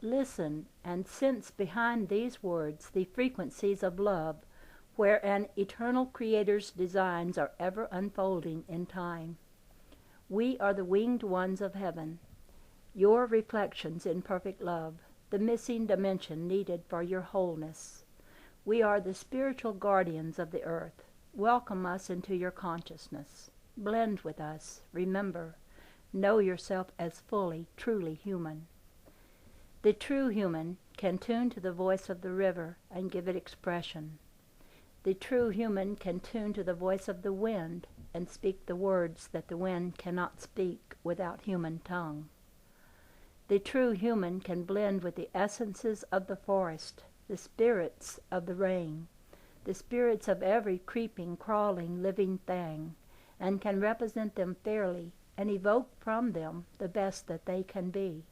Listen and sense behind these words the frequencies of love, where an eternal Creator's designs are ever unfolding in time. We are the winged ones of heaven, your reflections in perfect love, the missing dimension needed for your wholeness. We are the spiritual guardians of the earth. Welcome us into your consciousness. Blend with us. Remember, know yourself as fully, truly human. The true human can tune to the voice of the river and give it expression. The true human can tune to the voice of the wind and speak the words that the wind cannot speak without human tongue. The true human can blend with the essences of the forest, the spirits of the rain, the spirits of every creeping, crawling, living thing, and can represent them fairly and evoke from them the best that they can be.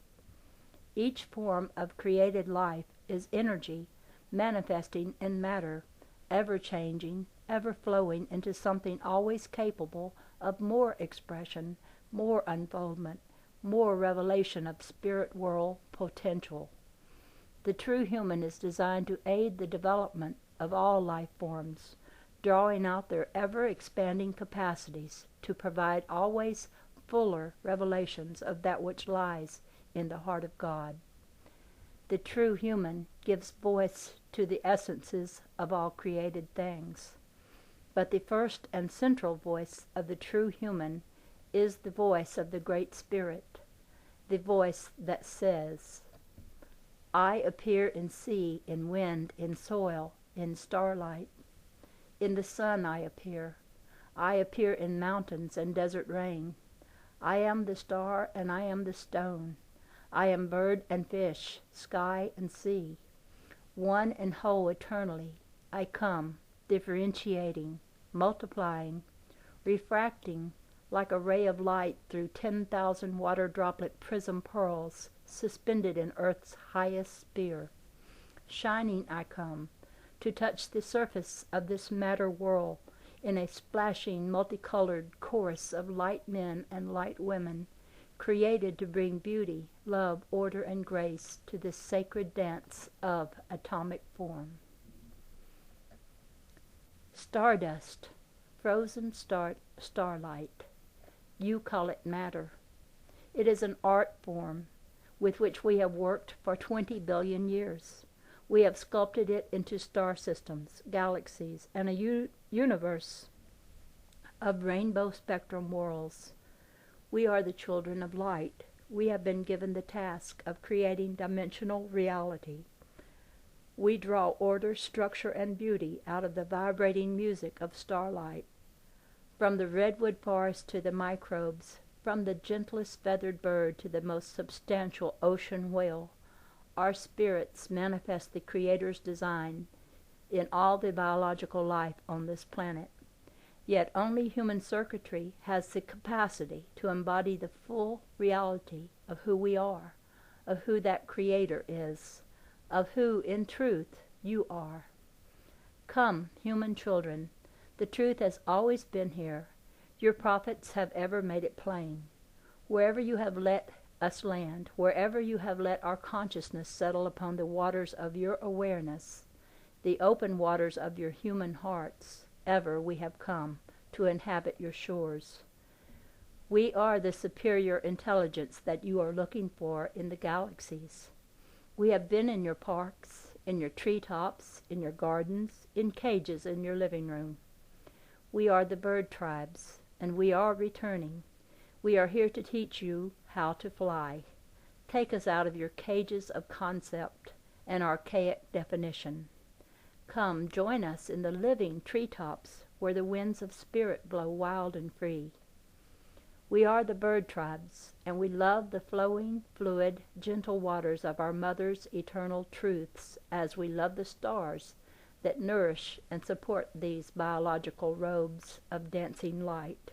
Each form of created life is energy manifesting in matter, ever-changing, ever-flowing into something always capable of more expression, more unfoldment, more revelation of spirit world potential. The true human is designed to aid the development of all life forms, drawing out their ever-expanding capacities to provide always fuller revelations of that which lies in the heart of God. The true human gives voice to the essences of all created things. But the first and central voice of the true human is the voice of the Great Spirit, the voice that says, I appear in sea, in wind, in soil, in starlight. In the sun I appear in mountains and desert rain. I am the star and I am the stone. I am bird and fish, sky and sea. One and whole eternally, I come, differentiating, multiplying, refracting like a ray of light through 10,000 water droplet prism pearls suspended in earth's highest sphere. Shining I come, to touch the surface of this matter world in a splashing, multicolored chorus of light men and light women, created to bring beauty, love, order, and grace to this sacred dance of atomic form. Stardust, frozen starlight. You call it matter. It is an art form with which we have worked for 20 billion years. We have sculpted it into star systems, galaxies, and a universe of rainbow spectrum worlds. We are the children of light. We have been given the task of creating dimensional reality. We draw order, structure, and beauty out of the vibrating music of starlight. From the redwood forest to the microbes, from the gentlest feathered bird to the most substantial ocean whale, our spirits manifest the Creator's design in all the biological life on this planet. Yet only human circuitry has the capacity to embody the full reality of who we are, of who that Creator is, of who, in truth, you are. Come, human children, the truth has always been here. Your prophets have ever made it plain. Wherever you have let us land, wherever you have let our consciousness settle upon the waters of your awareness, the open waters of your human hearts, ever we have come to inhabit your shores. We are the superior intelligence that you are looking for in the galaxies. We have been in your parks, in your treetops, in your gardens, in cages in your living room. We are the bird tribes, and we are returning. We are here to teach you how to fly. Take us out of your cages of concept and archaic definition. Come, join us in the living treetops where the winds of spirit blow wild and free. We are the bird tribes, and we love the flowing, fluid, gentle waters of our Mother's eternal truths as we love the stars that nourish and support these biological robes of dancing light.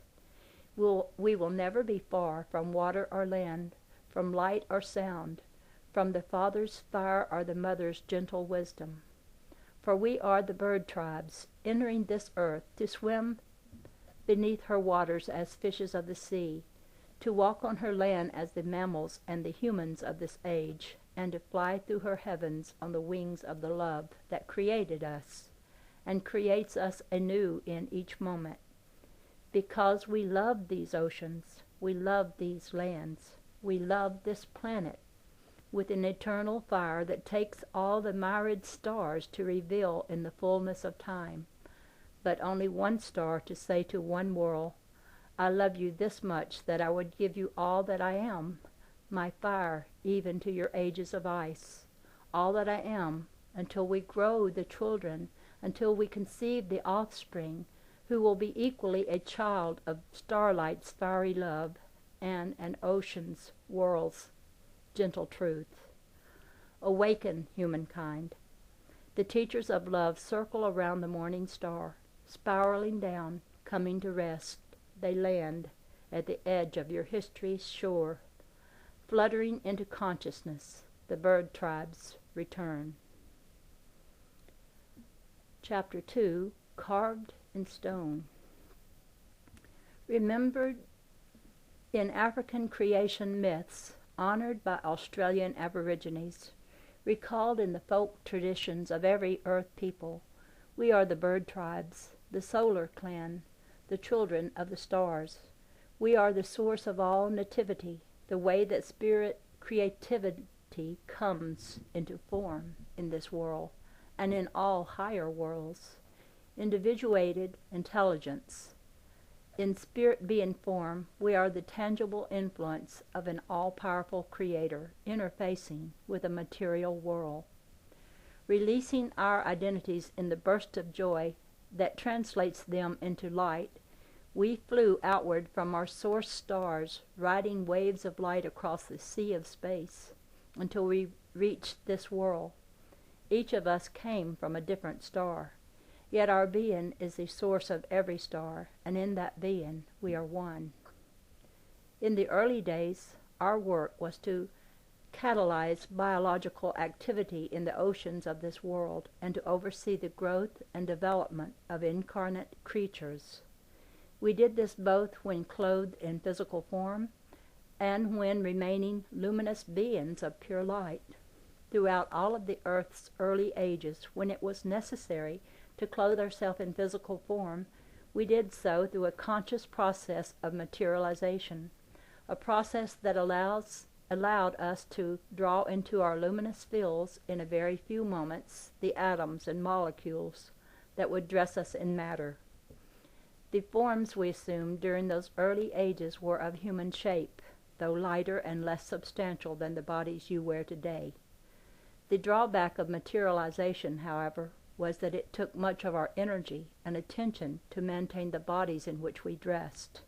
We will never be far from water or land, from light or sound, from the Father's fire or the Mother's gentle wisdom. For we are the bird tribes, entering this earth to swim beneath her waters as fishes of the sea, to walk on her land as the mammals and the humans of this age, and to fly through her heavens on the wings of the love that created us and creates us anew in each moment. Because we love these oceans, we love these lands, we love this planet with an eternal fire that takes all the myriad stars to reveal in the fullness of time, but only one star to say to one world, I love you this much that I would give you all that I am, my fire, even to your ages of ice, all that I am, until we grow the children, until we conceive the offspring, who will be equally a child of starlight's fiery love and an ocean's, world's gentle truth. Awaken, humankind. The teachers of love circle around the morning star, spiraling down, coming to rest. They land at the edge of your history's shore. Fluttering into consciousness, the bird tribes return. Chapter 2, Carved in Stone. Remembered in African creation myths, honored by Australian Aborigines, recalled in the folk traditions of every earth people, we are the bird tribes, the solar clan, the children of the stars. We are the source of all nativity, the way that spirit creativity comes into form in this world and in all higher worlds. Individuated intelligence. In spirit being form, we are the tangible influence of an all-powerful creator interfacing with a material world. Releasing our identities in the burst of joy that translates them into light, we flew outward from our source stars, riding waves of light across the sea of space, until we reached this world. Each of us came from a different star, yet our being is the source of every star, and in that being we are one. In the early days, our work was to catalyze biological activity in the oceans of this world and to oversee the growth and development of incarnate creatures. We did this both when clothed in physical form and when remaining luminous beings of pure light. Throughout all of the earth's early ages, when it was necessary to clothe ourselves in physical form, we did so through a conscious process of materialization, a process that allowed us to draw into our luminous fields in a very few moments the atoms and molecules that would dress us in matter. The forms we assumed during those early ages were of human shape, though lighter and less substantial than the bodies you wear today. The drawback of materialization, however, was that it took much of our energy and attention to maintain the bodies in which we dressed.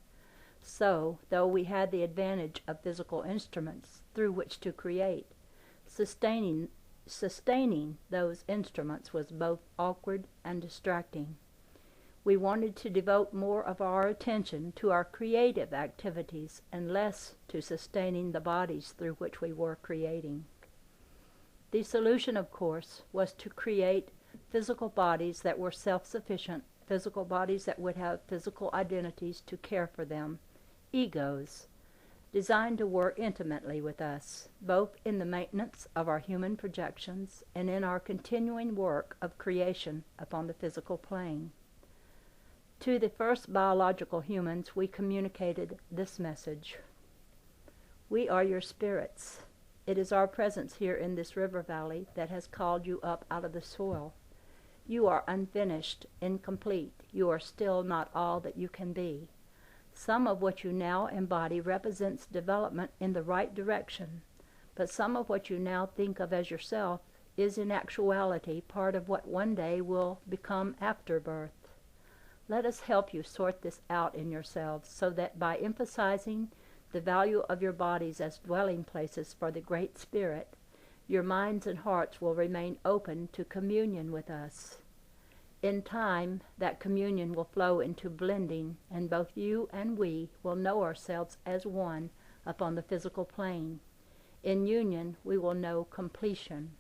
So, though we had the advantage of physical instruments through which to create, sustaining those instruments was both awkward and distracting. We wanted to devote more of our attention to our creative activities and less to sustaining the bodies through which we were creating. The solution, of course, was to create physical bodies that were self-sufficient, physical bodies that would have physical identities to care for them, egos, designed to work intimately with us, both in the maintenance of our human projections and in our continuing work of creation upon the physical plane. To the first biological humans, we communicated this message. We are your spirits. It is our presence here in this river valley that has called you up out of the soil. You are unfinished, incomplete. You are still not all that you can be. Some of what you now embody represents development in the right direction, but some of what you now think of as yourself is in actuality part of what one day will become afterbirth. Let us help you sort this out in yourselves so that by emphasizing the value of your bodies as dwelling places for the Great Spirit, your minds and hearts will remain open to communion with us. In time, that communion will flow into blending, and both you and we will know ourselves as one upon the physical plane. In union, we will know completion.